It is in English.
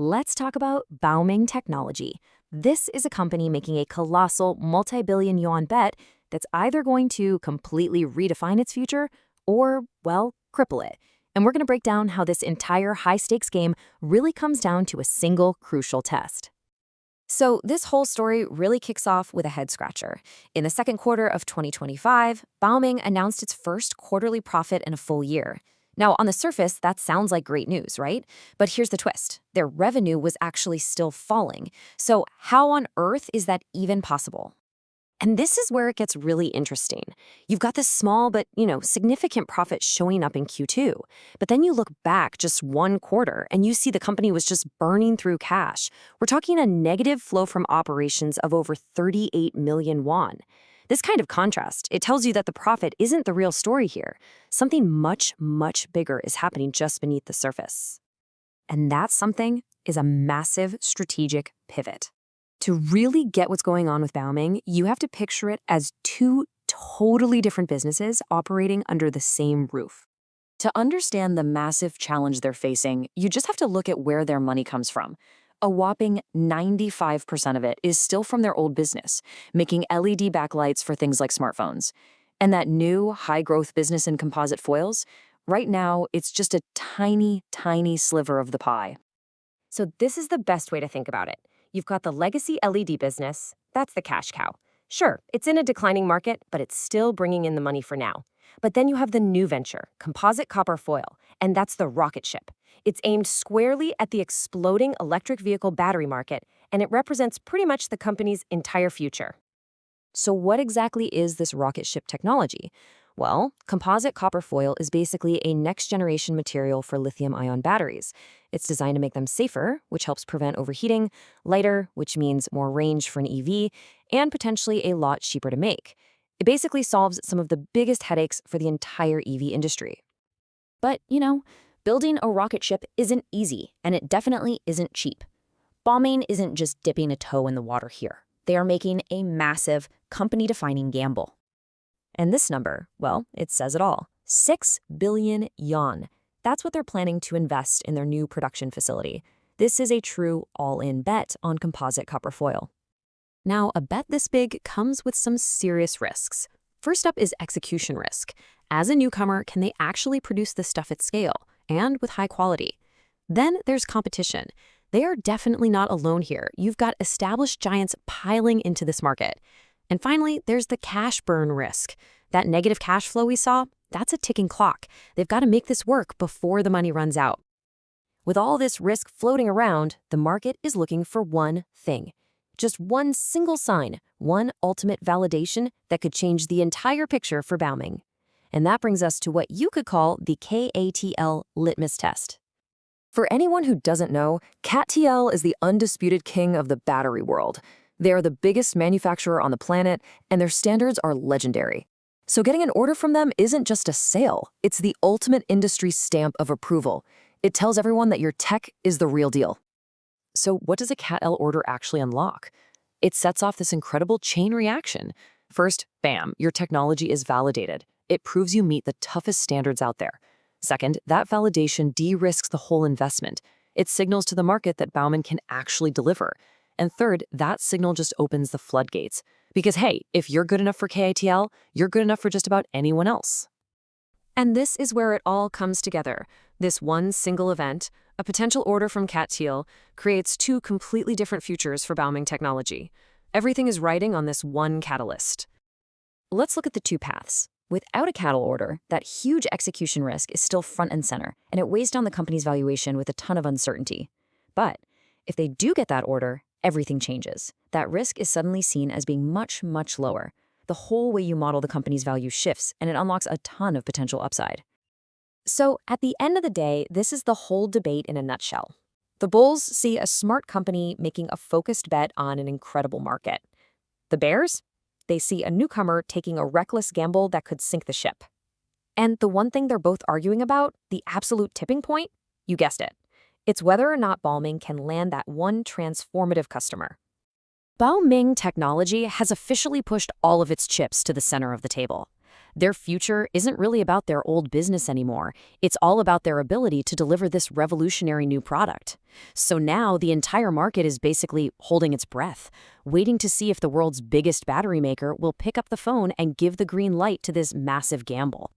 Let's talk about Baoming Technology. This is a company making a colossal multi-billion yuan bet that's either going to completely redefine its future or, well, cripple it. And we're going to break down how this entire high-stakes game really comes down to a single crucial test. So this whole story really kicks off with a head-scratcher. In the second quarter of 2025, Baoming announced its first quarterly profit in a full year. Now, on the surface, that sounds like great news, right? But here's the twist. Their revenue was actually still falling. So how on earth is that even possible? And this is where it gets really interesting. You've got this small but, significant profit showing up in Q2. But then you look back just one quarter and you see the company was just burning through cash. We're talking a negative flow from operations of over 38 million won. This kind of contrast, it tells you that the profit isn't the real story here. Something much, much bigger is happening just beneath the surface. And that something is a massive strategic pivot. To really get what's going on with Baoming, you have to picture it as two totally different businesses operating under the same roof. To understand the massive challenge they're facing, you just have to look at where their money comes from. A whopping 95% of it is still from their old business, making LED backlights for things like smartphones. And that new, high-growth business in composite foils, right now, it's just a tiny, tiny sliver of the pie. So this is the best way to think about it. You've got the legacy LED business. That's the cash cow. Sure, it's in a declining market, but it's still bringing in the money for now. But then you have the new venture, composite copper foil, and that's the rocket ship. It's aimed squarely at the exploding electric vehicle battery market, and it represents pretty much the company's entire future. So what exactly is this rocket ship technology? Well, composite copper foil is basically a next-generation material for lithium-ion batteries. It's designed to make them safer, which helps prevent overheating, lighter, which means more range for an EV, and potentially a lot cheaper to make. It basically solves some of the biggest headaches for the entire EV industry. But, building a rocket ship isn't easy, and it definitely isn't cheap. Baoming isn't just dipping a toe in the water here. They are making a massive, company-defining gamble. And this number, well, it says it all. 6 billion yuan. That's what they're planning to invest in their new production facility. This is a true all-in bet on composite copper foil. Now, a bet this big comes with some serious risks. First up is execution risk. As a newcomer, can they actually produce this stuff at scale and with high quality? Then there's competition. They are definitely not alone here. You've got established giants piling into this market. And finally, there's the cash burn risk. That negative cash flow we saw, that's a ticking clock. They've got to make this work before the money runs out. With all this risk floating around, the market is looking for one thing. Just one single sign, one ultimate validation that could change the entire picture for Baoming. And that brings us to what you could call the CATL litmus test. For anyone who doesn't know, CATL is the undisputed king of the battery world. They are the biggest manufacturer on the planet, and their standards are legendary. So getting an order from them isn't just a sale, it's the ultimate industry stamp of approval. It tells everyone that your tech is the real deal. So what does a CATL order actually unlock? It sets off this incredible chain reaction. First, bam, your technology is validated. It proves you meet the toughest standards out there. Second, that validation de-risks the whole investment. It signals to the market that Baoming can actually deliver. And third, that signal just opens the floodgates. Because hey, if you're good enough for CATL, you're good enough for just about anyone else. And this is where it all comes together. This one single event, a potential order from CATL, creates two completely different futures for Baoming Technology. Everything is riding on this one catalyst. Let's look at the two paths. Without a CATL order, that huge execution risk is still front and center, and it weighs down the company's valuation with a ton of uncertainty. But if they do get that order, everything changes. That risk is suddenly seen as being much, much lower. The whole way you model the company's value shifts, and it unlocks a ton of potential upside. So at the end of the day, this is the whole debate in a nutshell. The bulls see a smart company making a focused bet on an incredible market. The bears? They see a newcomer taking a reckless gamble that could sink the ship. And the one thing they're both arguing about, the absolute tipping point, you guessed it. It's whether or not Baoming can land that one transformative customer. Baoming Technology has officially pushed all of its chips to the center of the table. Their future isn't really about their old business anymore. It's all about their ability to deliver this revolutionary new product. So now the entire market is basically holding its breath, waiting to see if the world's biggest battery maker will pick up the phone and give the green light to this massive gamble.